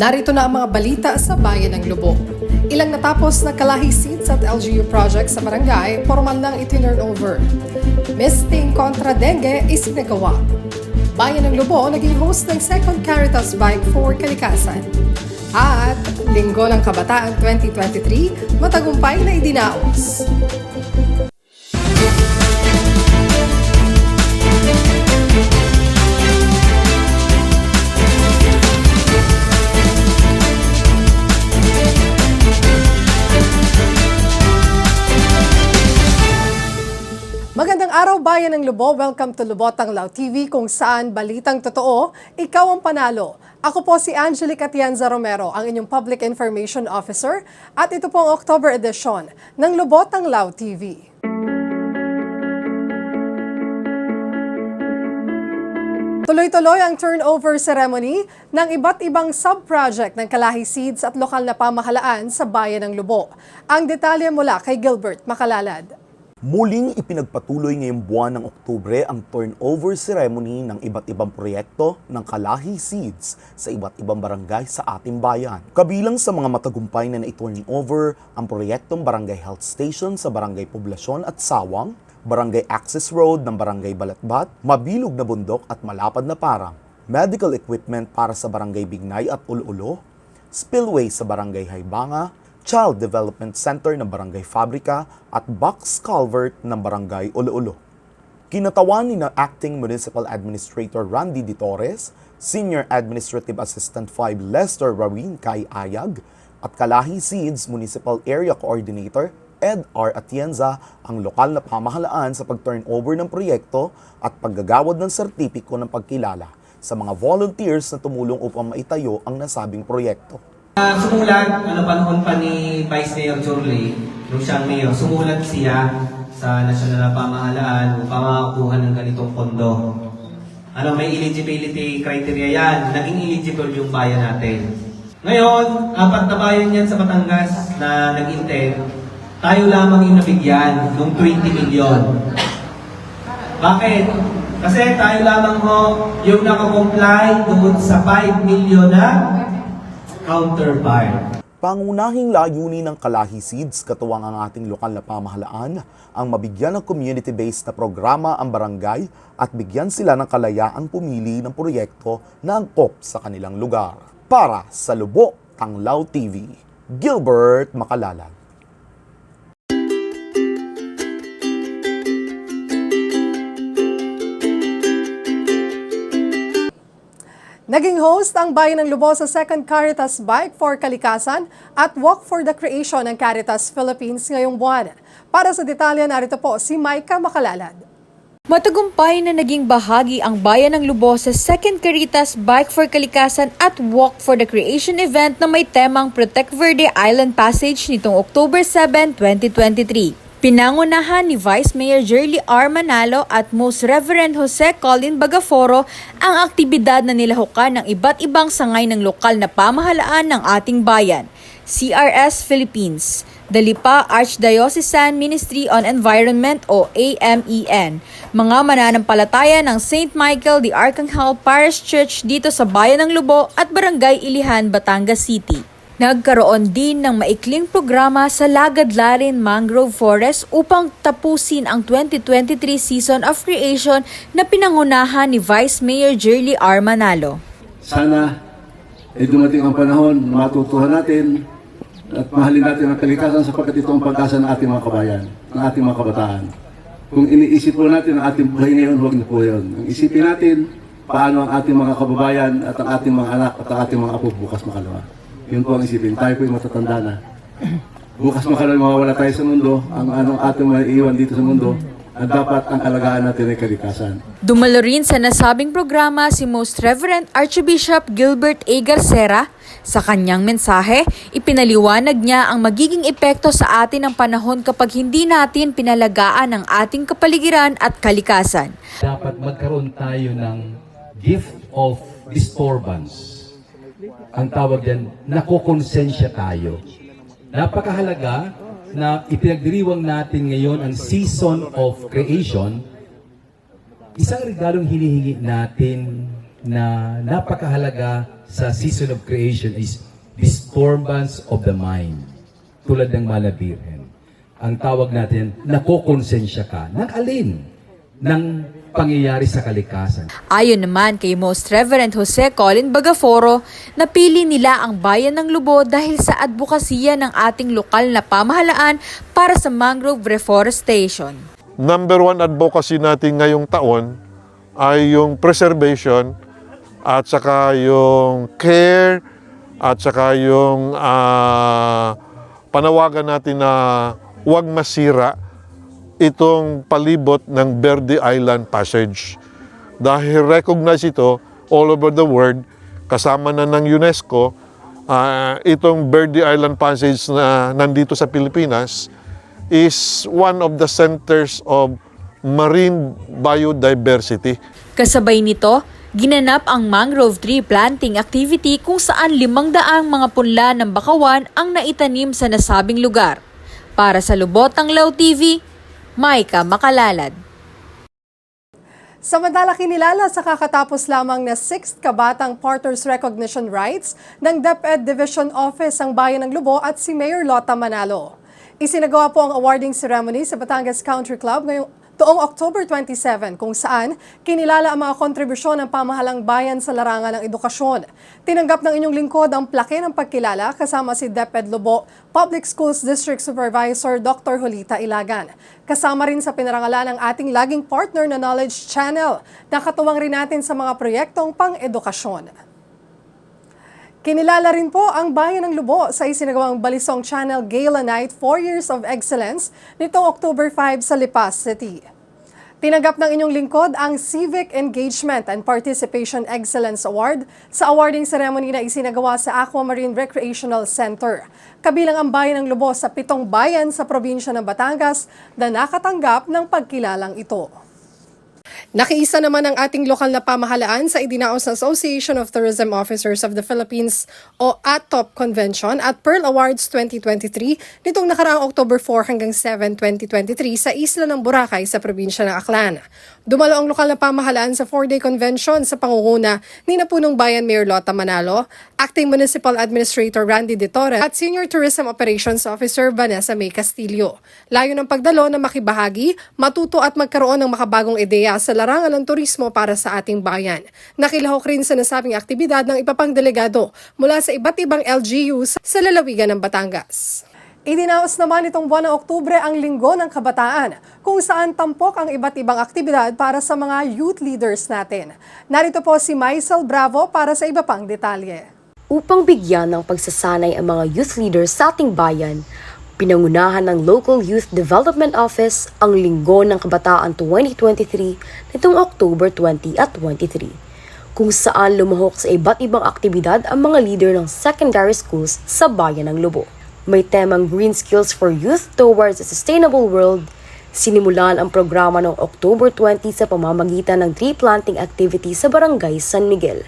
Narito na ang mga balita sa Bayan ng Lubog. Ilang natapos na kalahi seats at LGU project sa barangay, formal nang itinurnover. Misting kontra dengue isinagawa. Bayan ng Lubog naging host ng second Caritas Bike for Kalikasan. At Linggo ng Kabataan 2023, matagumpay na idinaos. Magandang araw, Bayan ng Lubog. Welcome to Lubotang Lao TV, kung saan balitang totoo, ikaw ang panalo. Ako po si Angelica Atienza Romero, ang inyong Public Information Officer, at ito po ang October edition ng Lubotang Lao TV. Tuloy-tuloy ang turnover ceremony ng iba't ibang sub-project ng Kalahi Seeds at lokal na pamahalaan sa Bayan ng Lubog. Ang detalye mula kay Gilbert Makalalad. Muling ipinagpatuloy ngayong buwan ng Oktubre ang turnover ceremony ng iba't ibang proyekto ng Kalahi Seeds sa iba't ibang barangay sa ating bayan. Kabilang sa mga matagumpay na na-turnover ang proyektong Barangay Health Station sa Barangay Poblasyon at Sawang, Barangay Access Road ng Barangay Balatbat, Mabilog na Bundok at Malapad na Parang, medical equipment para sa Barangay Bignay at Ulo-Ulo, spillway sa Barangay Haybanga, Child Development Center ng Barangay Fabrica at box culvert ng Barangay Ulo-Ulo. Kinatawan ni na Acting Municipal Administrator Randy D. Torres, Senior Administrative Assistant 5 Lester Rawin Kai Ayag, at Kalahi Seeds Municipal Area Coordinator Ed R. Atienza ang lokal na pamahalaan sa pag-turnover ng proyekto at paggagawad ng sertipiko ng pagkilala sa mga volunteers na tumulong upang maitayo ang nasabing proyekto. Sumulat, panahon pa ni Vice Mayor Jorley, nung siyang mayor, sumulat siya sa nasyonal na pamahalaan upang makakuha ng ganitong pondo. May eligibility criteria yan. Naging eligible yung bayan natin. Ngayon, 4 na bayan yan sa Batangas na nag-intend. Tayo lamang yung nabigyan ng 20 million. Bakit? Kasi tayo lamang yung nakakomply doon sa 5 million na counterpart. Pangunahing layunin ng Kalahi Seeds, katuwang ang ating lokal na pamahalaan, ang mabigyan ng community-based na programa ang barangay at bigyan sila ng kalayaang pumili ng proyekto na angkop sa kanilang lugar. Para sa Lubotang Lao TV, Gilbert Makalalad. Naging host ang Bayan ng Lubog sa second Caritas Bike for Kalikasan at Walk for the Creation ng Caritas Philippines ngayong buwan. Para sa detalye, narito po si Maika Makalalad. Matagumpay na naging bahagi ang Bayan ng Lubog sa second Caritas Bike for Kalikasan at Walk for the Creation event na may temang Protect Verde Island Passage nitong October 7, 2023. Pinangunahan ni Vice Mayor Jerly R. Manalo at Most Reverend Jose Colin Bagaforo ang aktibidad na nilahukan ng iba't ibang sangay ng lokal na pamahalaan ng ating bayan. CRS Philippines, the Lipa Archdiocesan Ministry on Environment o AMEN, mga mananampalataya ng St. Michael the Archangel Parish Church dito sa Bayan ng Lubog at Barangay Ilihan, Batangas City. Nagkaroon din ng maikling programa sa Lagadlarin Mangrove Forest upang tapusin ang 2023 Season of Creation na pinangunahan ni Vice Mayor Jerly R. Manalo. Sana dumating ang panahon, matutuhan natin at mahalin natin ang kalikasan sapagkat ito ang pag-asa ng ating mga kabayan, ng ating mga kabataan. Kung iniisip po natin ang ating buhay ngayon, huwag na po yun. Ang isipin natin paano ang ating mga kababayan at ang ating mga anak at ang ating mga apo bukas makalawa. Yun po ang isipin. Tayo po yung matatanda na. Bukas makalawa mawawala tayo sa mundo, ang anong ating maiiwan dito sa mundo, at dapat ang alagaan natin ay kalikasan. Dumalo rin sa nasabing programa si Most Reverend Archbishop Gilbert A. Garcera. Sa kanyang mensahe, ipinaliwanag niya ang magiging epekto sa atin ng panahon kapag hindi natin pinalagaan ang ating kapaligiran at kalikasan. Dapat magkaroon tayo ng gift of disturbance. Ang tawag yan, nakokonsensya tayo. Napakahalaga na ipinagdiriwang natin ngayon ang Season of Creation. Isang regalong hinihingi natin na napakahalaga sa season of creation is disturbance of the mind. Tulad ng Mala Birhen. Ang tawag natin, nakokonsensya ka ng alin ng pangyayari sa kalikasan. Ayon naman kay Most Reverend Jose Colin Bagaforo, napili nila ang Bayan ng Lubo dahil sa advokasya ng ating lokal na pamahalaan para sa mangrove reforestation. Number one advocacy natin ngayong taon ay yung preservation at saka yung care at saka yung panawagan natin na huwag masira itong palibot ng Verde Island Passage. Dahil recognize ito all over the world, kasama na ng UNESCO, itong Verde Island Passage na nandito sa Pilipinas is one of the centers of marine biodiversity. Kasabay nito, ginanap ang mangrove tree planting activity kung saan 500 mga punla ng bakawan ang naitanim sa nasabing lugar. Para sa Lubotang Law TV, Maika Makalalad. Samantala kinilala sa kakatapos lamang na 6th Kabatang Partners Recognition Rights ng DepEd Division Office ang Bayan ng Lubo at si Mayor Lota Manalo. Isinagawa po ang awarding ceremony sa Batangas Country Club ngayong toong October 27 kung saan kinilala ang mga kontribusyon ng pamahalang bayan sa larangan ng edukasyon. Tinanggap ng inyong lingkod ang plaque ng pagkilala kasama si DepEd Lubo Public Schools District Supervisor Dr. Julita Ilagan. Kasama rin sa pinarangalan ng ating laging partner na Knowledge Channel na katuwang rin natin sa mga proyektong pang-edukasyon. Kinilala rin po ang Bayan ng Lubo sa isinagawang Balisong Channel Gala Night 4 Years of Excellence nitong October 5 sa Lipas City. Tinanggap ng inyong lingkod ang Civic Engagement and Participation Excellence Award sa awarding ceremony na isinagawa sa Aquamarine Recreational Center. Kabilang ang Bayan ng Lubo sa 7 bayan sa probinsya ng Batangas na nakatanggap ng pagkilalang ito. Nakiisa naman ang ating lokal na pamahalaan sa idinaos ng Association of Tourism Officers of the Philippines o ATOP Convention at Pearl Awards 2023 nitong nakaraang October 4 hanggang 7, 2023 sa isla ng Boracay sa probinsya ng Aklan. Dumalo ang lokal na pamahalaan sa 4-day convention sa pangunguna ni Napunong Bayan Mayor Lota Manalo, Acting Municipal Administrator Randy De Torres at Senior Tourism Operations Officer Vanessa May Castillo. Layo ng pagdalo na makibahagi, matuto at magkaroon ng makabagong ideya sa larangan ng turismo para sa ating bayan. Nakilahok rin sa nasabing aktibidad ng iba pang delegado mula sa iba't ibang LGUs sa lalawigan ng Batangas. Idinaos naman itong buwan ng Oktubre ang Linggo ng Kabataan, kung saan tampok ang iba't ibang aktibidad para sa mga youth leaders natin. Narito po si Maisel Bravo para sa iba pang detalye. Upang bigyan ng pagsasanay ang mga youth leaders sa ating bayan, pinangunahan ng Local Youth Development Office ang Linggo ng Kabataan 2023 nitong October 20 at 23, kung saan lumahok sa iba't ibang aktibidad ang mga leader ng secondary schools sa Bayan ng Lubo. May temang Green Skills for Youth Towards a Sustainable World. Sinimulan ang programa noong October 20 sa pamamagitan ng tree planting activity sa Barangay San Miguel.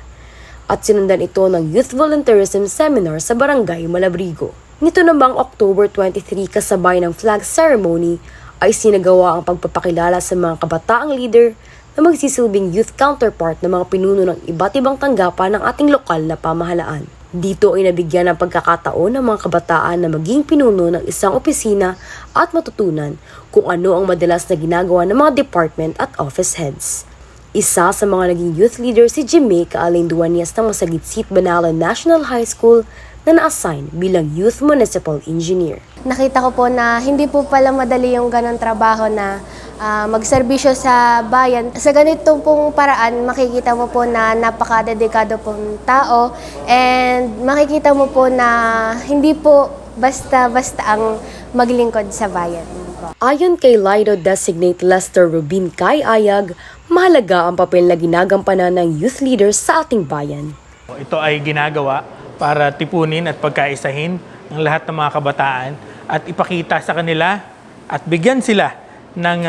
At sinundan ito ng Youth Volunteerism Seminar sa Barangay Malabrigo. Nito namang October 23 kasabay ng flag ceremony ay sinagawa ang pagpapakilala sa mga kabataang leader na magsisilbing youth counterpart ng mga pinuno ng iba't ibang tanggapan ng ating lokal na pamahalaan. Dito ay nabigyan ng pagkakataon ng mga kabataan na maging pinuno ng isang opisina at matutunan kung ano ang madalas na ginagawa ng mga department at office heads. Isa sa mga naging youth leader si Jimmy Kaaling Duanyas ng Masagitsit Banalan National High School na na-assign bilang Youth Municipal Engineer. Nakita ko po na hindi po pala madali yung ganong trabaho na magserbisyo sa bayan. Sa ganitong pong paraan, makikita mo po na napaka-dedikado pong tao and makikita mo po na hindi po basta-basta ang maglingkod sa bayan. Ayon kay Lido Designate Lester Rubin Kai Ayag, mahalaga ang papel na ginagampanan ng youth leaders sa ating bayan. Ito ay ginagawa para tipunin at pagkaisahin ang lahat ng mga kabataan at ipakita sa kanila at bigyan sila ng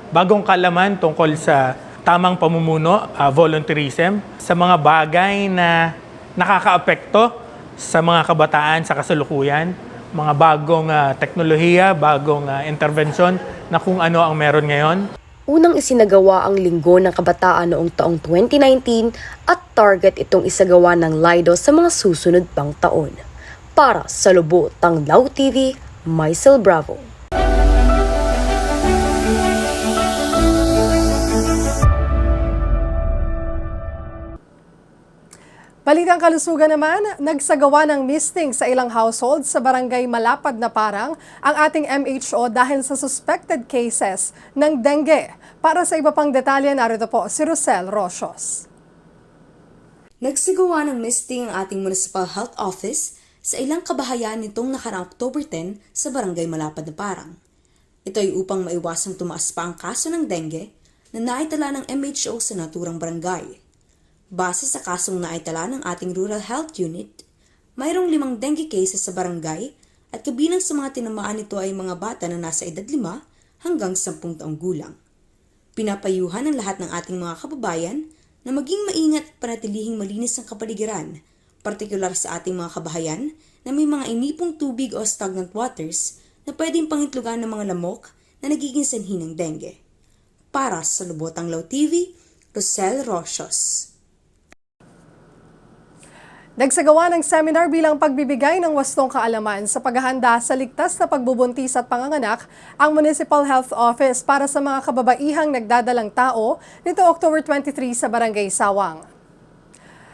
bagong kaalaman tungkol sa tamang pamumuno, volunteerism, sa mga bagay na nakakaapekto sa mga kabataan sa kasalukuyan, mga bagong teknolohiya, bagong intervention na kung ano ang meron ngayon. Unang isinagawa ang Linggo ng Kabataan noong taong 2019 at target itong isagawa ng LIDO sa mga susunod pang taon. Para sa Lubotang Lao TV, Maisel Bravo. Balitang kalusugan naman, nagsagawa ng misting sa ilang households sa barangay Malapad na Parang ang ating MHO dahil sa suspected cases ng dengue. Para sa iba pang detalye, narito po si Rosel Rosios. Nagsagawa ng misting ang ating Municipal Health Office sa ilang kabahayan nitong nakaraang October 10 sa barangay Malapad na Parang. Ito ay upang maiwasang tumaas pa ang kaso ng dengue na naitala ng MHO sa naturang barangay. Base sa kasong naitala ng ating Rural Health Unit, mayroong 5 dengue cases sa barangay at kabilang sa mga tinamaan nito ay mga bata na nasa edad 5 hanggang 10 taong gulang. Pinapayuhan ng lahat ng ating mga kababayan na maging maingat at panatilihing malinis ang kapaligiran, partikular sa ating mga kabahayan na may mga inipong tubig o stagnant waters na pwedeng pangitlugan ng mga lamok na nagiging sanhi ng dengue. Para sa Lubotang Lao TV, Rosel Rosios. Nagsagawa ng seminar bilang pagbibigay ng wastong kaalaman sa paghahanda sa ligtas na pagbubuntis at panganganak ang Municipal Health Office para sa mga kababaihang nagdadalang tao nito October 23 sa Barangay Sawang.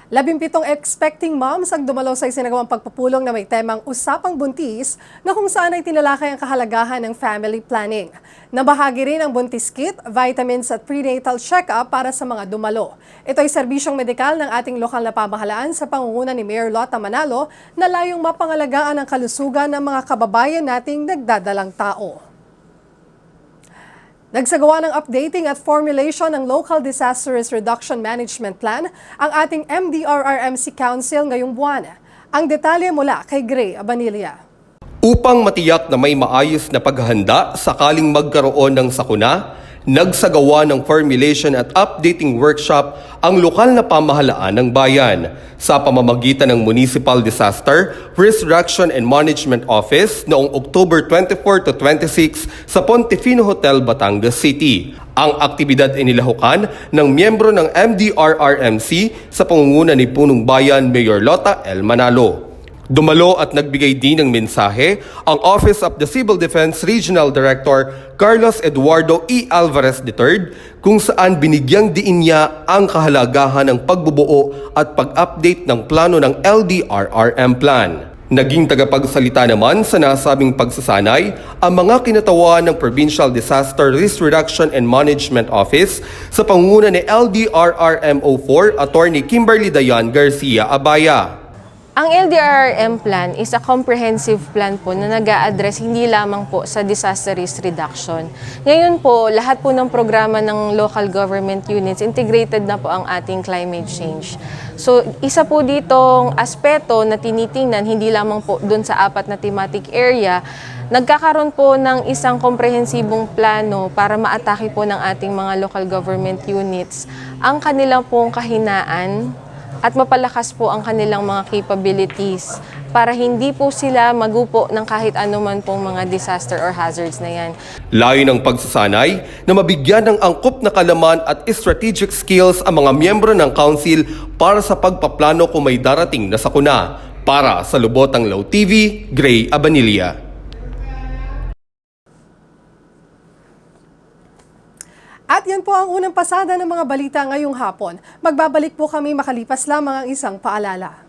17 expecting moms ang dumalo sa isinagawang pagpupulong na may temang Usapang Buntis na kung saan ay tinalakay ang kahalagahan ng family planning. Nabahagi rin ang buntis kit, vitamins at prenatal check-up para sa mga dumalo. Ito ay serbisyong medikal ng ating lokal na pamahalaan sa pangunguna ni Mayor Lota Manalo na layong mapangalagaan ang kalusugan ng mga kababayan nating nagdadalang tao. Nagsagawa ng updating at formulation ng Local Disaster Risk Reduction Management Plan ang ating MDRRMC Council ngayong buwan. Ang detalye mula kay Gray Abanilla. Upang matiyak na may maayos na paghahanda sakaling magkaroon ng sakuna, nagsagawa ng formulation at updating workshop ang lokal na pamahalaan ng bayan sa pamamagitan ng Municipal Disaster Risk Reduction and Management Office noong October 24 to 26 sa Pontefino Hotel, Batangas City. Ang aktibidad ay nilahukan ng miyembro ng MDRRMC sa pangunguna ni Punong Bayan Mayor Lota L. Manalo. Dumalo at nagbigay din ng mensahe ang Office of the Civil Defense Regional Director Carlos Eduardo E. Alvarez III kung saan binigyang diin niya ang kahalagahan ng pagbubuo at pag-update ng plano ng LDRRM Plan. Naging tagapagsalita naman sa nasabing pagsasanay ang mga kinatawan ng Provincial Disaster Risk Reduction and Management Office sa pangunguna ni LDRRMO4 Attorney Kimberly Dayan Garcia Abaya. Ang LDRRM plan is a comprehensive plan po na nag-a-address hindi lamang po sa disaster risk reduction. Ngayon po, lahat po ng programa ng local government units, integrated na po ang ating climate change. So, isa po ditong aspeto na tinitingnan, hindi lamang po dun sa 4 na thematic area, nagkakaroon po ng isang komprehensibong plano para maatake po ng ating mga local government units ang kanilang pong kahinaan at mapalakas po ang kanilang mga capabilities para hindi po sila magupo ng kahit anuman pong mga disaster or hazards na yan. Layo ng pagsasanay na mabigyan ng angkop na kalaman at strategic skills ang mga miyembro ng council para sa pagpaplano kung may darating na sakuna. Para sa Lubotang Lao TV, Gray Abanilla. At yan po ang unang pasada ng mga balita ngayong hapon. Magbabalik po kami makalipas lamang ang isang paalala.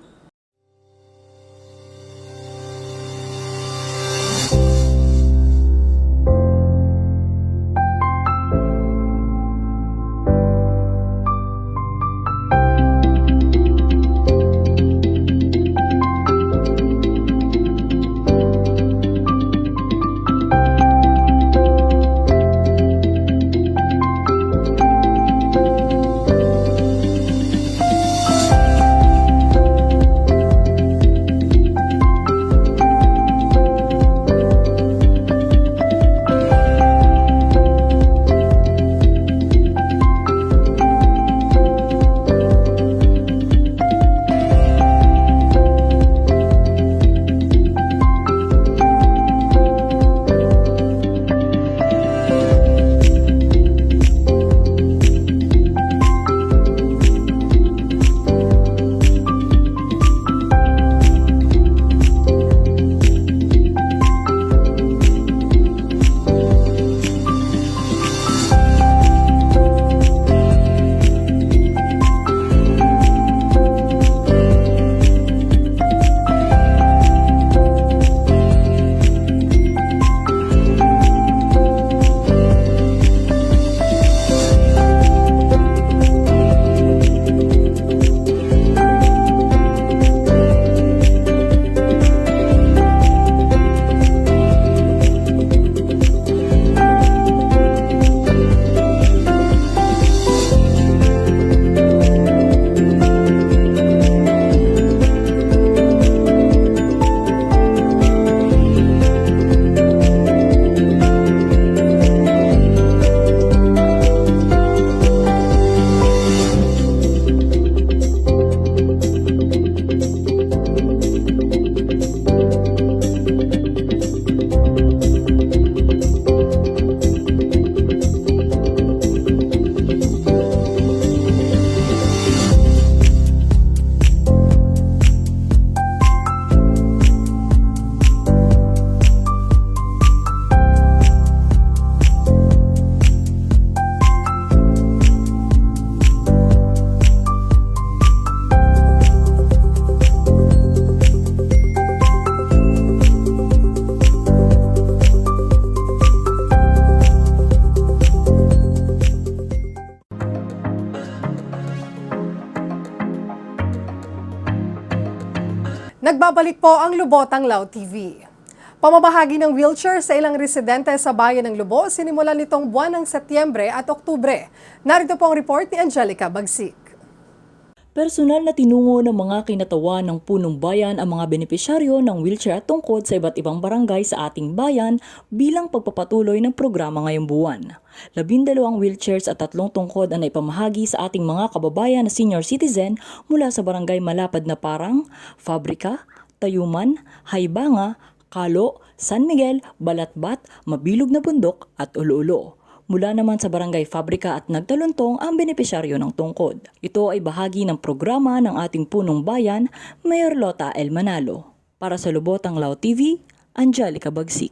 Nagbabalik po ang Lubotang Lao TV. Pamamahagi ng wheelchair sa ilang residente sa bayan ng Lubo sinimulan nitong buwan ng Setyembre at Oktubre. Narito po ang report ni Angelica Bagsik. Personal na tinungo ng mga kinatawan ng punong bayan ang mga benepisyaryo ng wheelchair at tungkod sa iba't ibang barangay sa ating bayan bilang pagpapatuloy ng programa ngayong buwan. 12 wheelchairs at 3 tungkod ang naipamahagi sa ating mga kababayan na senior citizen mula sa barangay Malapad na Parang, Fabrika, Tayuman, Haybanga, Kalo, San Miguel, Balatbat, Mabilog na Bundok at Ulo-Ulo. Mula naman sa Barangay Fabrika at Nagtaluntong ang benepisyaryo ng tungkod. Ito ay bahagi ng programa ng ating punong bayan, Mayor Lota L. Manalo. Para sa Lubotang Lao TV, Angelica Bagsik.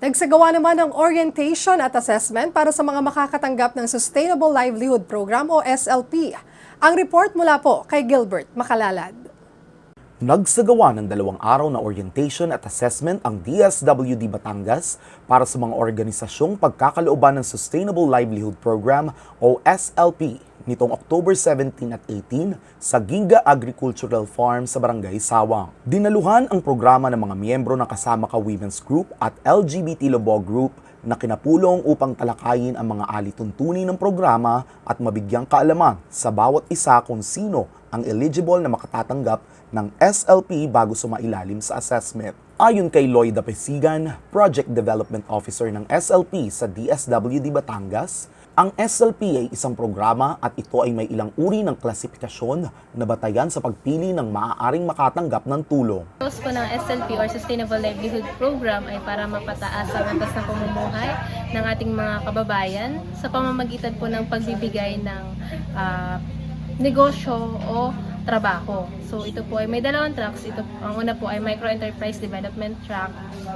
Nagsagawa naman ng orientation at assessment para sa mga makakatanggap ng Sustainable Livelihood Program o SLP. Ang report mula po kay Gilbert Makalalad. Nagsagawa ng 2 araw na orientation at assessment ang DSWD Batangas para sa mga organisasyong pagkakalooban ng Sustainable Livelihood Program o SLP nitong October 17 at 18 sa Ginga Agricultural Farm sa Barangay Sawang. Dinaluhan ang programa ng mga miyembro ng Kasama Ka Women's Group at LGBT Lobo Group na kinapulong upang talakayin ang mga alituntunin ng programa at mabigyang kaalaman sa bawat isa kung sino ang eligible na makatatanggap ng SLP bago sumailalim sa assessment. Ayon kay Lloyd Apesigan, Project Development Officer ng SLP sa DSWD Batangas, ang SLP ay isang programa at ito ay may ilang uri ng klasifikasyon na batayan sa pagpili ng maaaring makatanggap ng tulong. Ang purpose po ng SLP or Sustainable Livelihood Program ay para mapataas ang antas ng pamumuhay ng ating mga kababayan sa pamamagitan po ng pagbibigay ng negosyo o trabaho. So ito po ay may 2 tracks. Ang una po ay Micro-Enterprise Development Track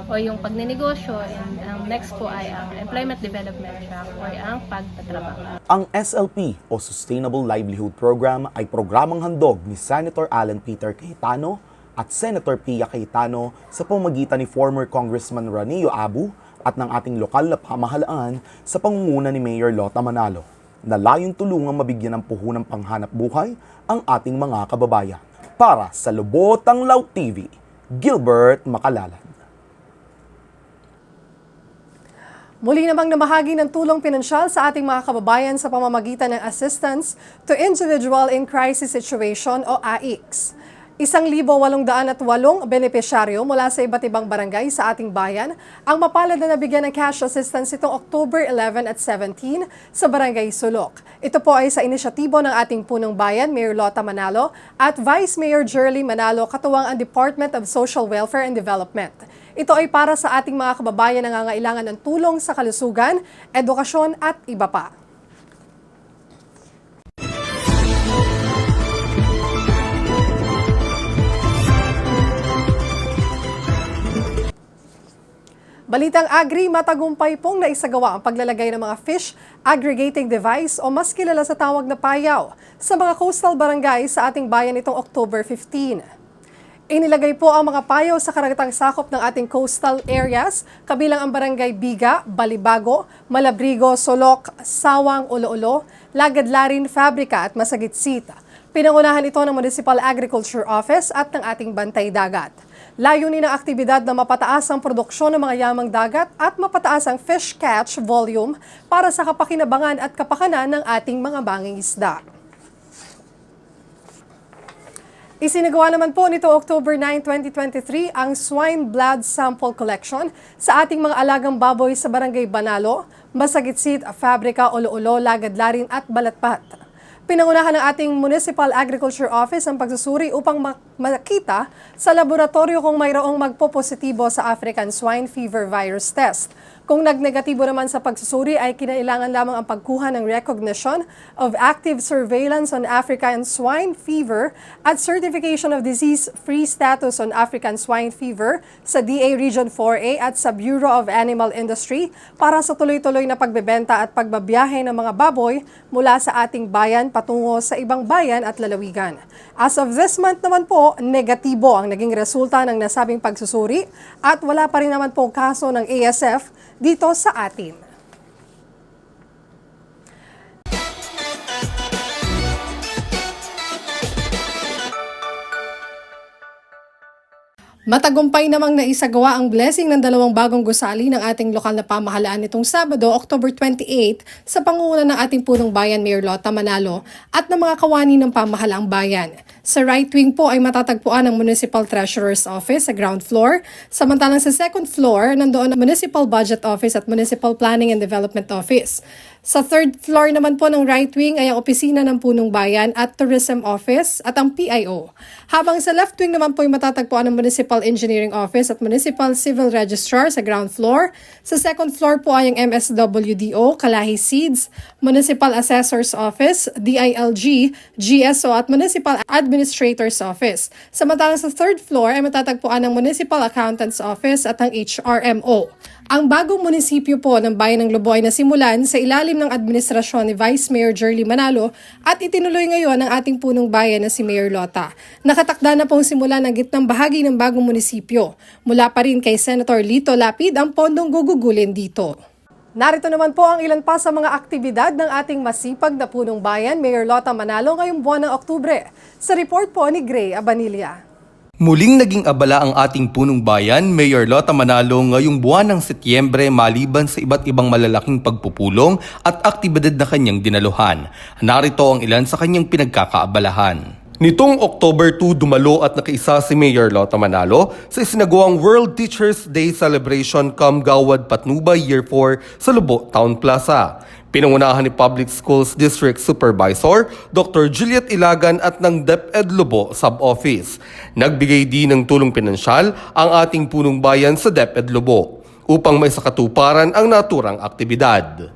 o yung pagnenegosyo, and ang next po ay ang Employment Development Track o ang pagtatrabaho. Ang SLP o Sustainable Livelihood Program ay programang handog ni Senator Alan Peter Cayetano at Senator Pia Cayetano sa pamamagitan ni former Congressman Raneo Abu at ng ating lokal na pamahalaan sa pangunguna ni Mayor Lota Manalo, na layong tulungang mabigyan ng puhunang panghanap buhay ang ating mga kababayan. Para sa Lubotang Lao TV, Gilbert Makalalad. Muli namang namahagi ng tulong pinansyal sa ating mga kababayan sa pamamagitan ng Assistance to Individual in Crisis Situation o AICS. 1,808 benepisyaryo mula sa iba't ibang barangay sa ating bayan ang mapalad na nabigyan ng cash assistance itong October 11 at 17 sa Barangay Sulok. Ito po ay sa inisyatibo ng ating punong bayan, Mayor Lota Manalo at Vice Mayor Jerly Manalo, katuwang ang Department of Social Welfare and Development. Ito ay para sa ating mga kababayan na nangangailangan ng tulong sa kalusugan, edukasyon at iba pa. Balitang Agri, matagumpay pong naisagawa ang paglalagay ng mga fish aggregating device o mas kilala sa tawag na payaw sa mga coastal barangay sa ating bayan itong October 15. Inilagay po ang mga payaw sa karagatang sakop ng ating coastal areas, kabilang ang Barangay Biga, Balibago, Malabrigo, Solok, Sawang, Ulo-Ulo, Lagadlarin, Fabrika at Masagitsit. Pinangunahan ito ng Municipal Agriculture Office at ng ating Bantay Dagat. Layunin ng aktibidad na mapataas ang produksyon ng mga yamang dagat at mapataas ang fish catch volume para sa kapakinabangan at kapakanan ng ating mga mangingisda. Isinagawa naman po nito October 9, 2023 ang swine blood sample collection sa ating mga alagang baboy sa Barangay Banalo, Masagitsit, Fabrika, Ulo-Ulo, Lagadlarin at Balatpat. Pinangunahan ng ating Municipal Agriculture Office ang pagsusuri upang makita sa laboratorio kung mayroong magpopositibo sa African Swine Fever Virus Test. Kung nagnegatibo naman sa pagsusuri ay kinailangan lamang ang pagkuha ng recognition of active surveillance on African Swine Fever at certification of disease-free status on African Swine Fever sa DA Region 4A at sa Bureau of Animal Industry para sa tuloy-tuloy na pagbebenta at pagbabiyahe ng mga baboy mula sa ating bayan patungo sa ibang bayan at lalawigan. As of this month naman po, negatibo ang naging resulta ng nasabing pagsusuri at wala pa rin naman po kaso ng ASF dito sa atin. Matagumpay namang naisagawa ang blessing ng 2 bagong gusali ng ating lokal na pamahalaan nitong Sabado, October 28, sa pangunguna ng ating punong bayan, Mayor Lota Manalo, at ng mga kawani ng pamahalaang bayan. Sa right wing po ay matatagpuan ang Municipal Treasurer's Office sa ground floor, samantalang sa second floor nandoon ang Municipal Budget Office at Municipal Planning and Development Office. Sa third floor naman po ng right wing ay ang opisina ng punong bayan at Tourism Office at ang PIO. Habang sa left wing naman po ay matatagpuan ang Municipal Engineering Office at Municipal Civil Registrar sa ground floor. Sa second floor po ay ang MSWDO, Kalahi Seeds, Municipal Assessor's Office, DILG, GSO at Municipal Administrator's Office. Samantalang sa third floor ay matatagpuan ang Municipal Accountant's Office at ang HRMO. Ang bagong munisipyo po ng Bayan ng Lobo ay nasimulan sa ilalim ng administrasyon ni Vice Mayor Jerly Manalo at itinuloy ngayon ng ating punong bayan na si Mayor Lota. Nakatakda na pong simulan ang gitnang bahagi ng bagong munisipyo. Mula pa rin kay Senator Lito Lapid ang pondong gugugulin dito. Narito naman po ang ilan pa sa mga aktibidad ng ating masipag na punong bayan, Mayor Lota Manalo, ngayong buwan ng Oktubre. Sa report po ni Gray Abanilla. Muling naging abala ang ating punong bayan, Mayor Lota Manalo, ngayong buwan ng Setyembre maliban sa iba't ibang malalaking pagpupulong at aktibidad na kanyang dinaluhan. Narito ang ilan sa kanyang pinagkakaabalahan. Nitong October 2, dumalo at nakiisa si Mayor Lota Manalo sa isinagawang World Teachers Day Celebration Kam Gawad Patnubay Year 4 sa Lobo Town Plaza. Pinangunahan ni Public Schools District Supervisor Dr. Juliet Ilagan at ng DepEd Lobo Sub-Office. Nagbigay din ng tulong pinansyal ang ating punong bayan sa DepEd Lobo upang may sakatuparan ang naturang aktibidad.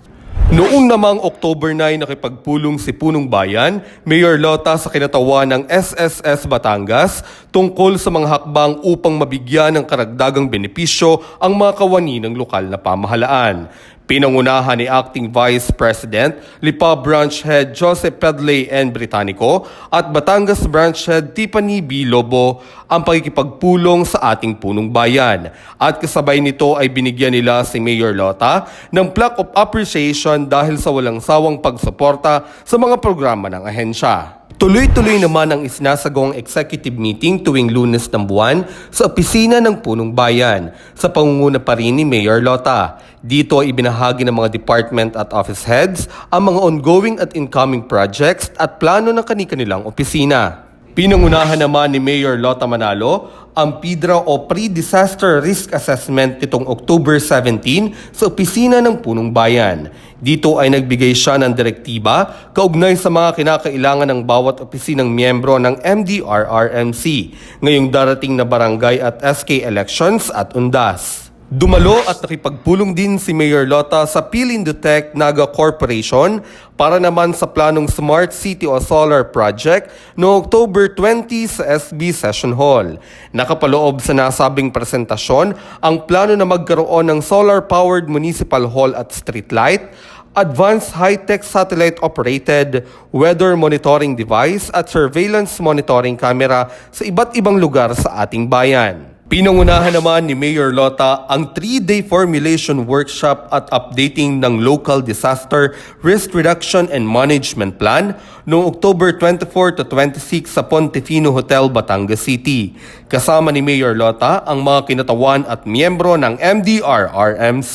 Noong namang October 9, nakipagpulong si punong bayan, Mayor Lota sa kinatawan ng SSS Batangas tungkol sa mga hakbang upang mabigyan ng karagdagang benepisyo ang mga kawani ng lokal na pamahalaan. Pinangunahan ni Acting Vice President, Lipa Branch Head Joseph Pedley N. Britannico at Batangas Branch Head Tiffany B. Lobo ang pakikipagpulong sa ating punong bayan. At kasabay nito ay binigyan nila si Mayor Lota ng Plaque of Appreciation dahil sa walang sawang pagsuporta sa mga programa ng ahensya. Tuloy-tuloy naman ang isinasagawang executive meeting tuwing Lunes ng buwan sa opisina ng punong bayan sa pangunguna pa rin ni Mayor Lota. Dito ay ibinahagi ng mga department at office heads ang mga ongoing at incoming projects at plano ng kanilang opisina. Pinangunahan naman ni Mayor Lota Manalo ang PIDRA o Pre-Disaster Risk Assessment nitong October 17 sa opisina ng punong bayan. Dito ay nagbigay siya ng direktiba kaugnay sa mga kinakailangan ng bawat opisinang miyembro ng MDRRMC ngayong darating na barangay at SK elections at undas. Dumalo at nakipagpulong din si Mayor Lota sa Philindutech Naga Corporation para naman sa planong Smart City o Solar Project no October 20 sa SB Session Hall. Nakapaloob sa nasabing presentasyon ang plano na magkaroon ng solar-powered municipal hall at streetlight, advanced high-tech satellite-operated weather monitoring device at surveillance monitoring camera sa iba't ibang lugar sa ating bayan. Pinangunahan naman ni Mayor Lota ang 3-day formulation workshop at updating ng Local Disaster Risk Reduction and Management Plan noong October 24 to 26 sa Pontefino Hotel, Batangas City. Kasama ni Mayor Lota ang mga kinatawan at miyembro ng MDRRMC.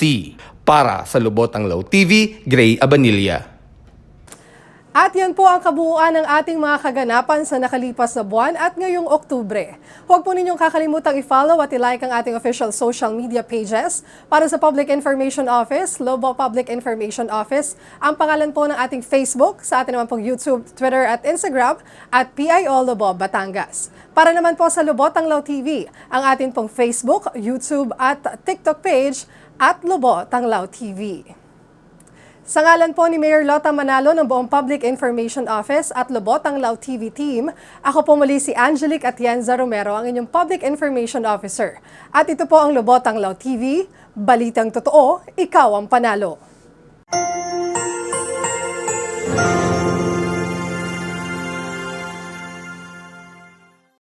Para sa Lubot ang Law TV, Gray Abanilla. At yan po ang kabuuan ng ating mga kaganapan sa nakalipas na buwan at ngayong Oktubre. Huwag po ninyong kakalimutang i-follow at i-like ang ating official social media pages. Para sa Public Information Office, Lobo Public Information Office, ang pangalan po ng ating Facebook, sa ating naman pong YouTube, Twitter at Instagram, at PIO Lobo Batangas. Para naman po sa Lubot ang Law TV, ang ating pong Facebook, YouTube at TikTok page at Lubot ang Law TV. Sa ngalan po ni Mayor Lota Manalo ng buong Public Information Office at Lubot ang Law TV team, ako po muli si Angelic Atienza Romero, ang inyong Public Information Officer. At ito po ang Lubot ang Law TV, balitang totoo, ikaw ang panalo.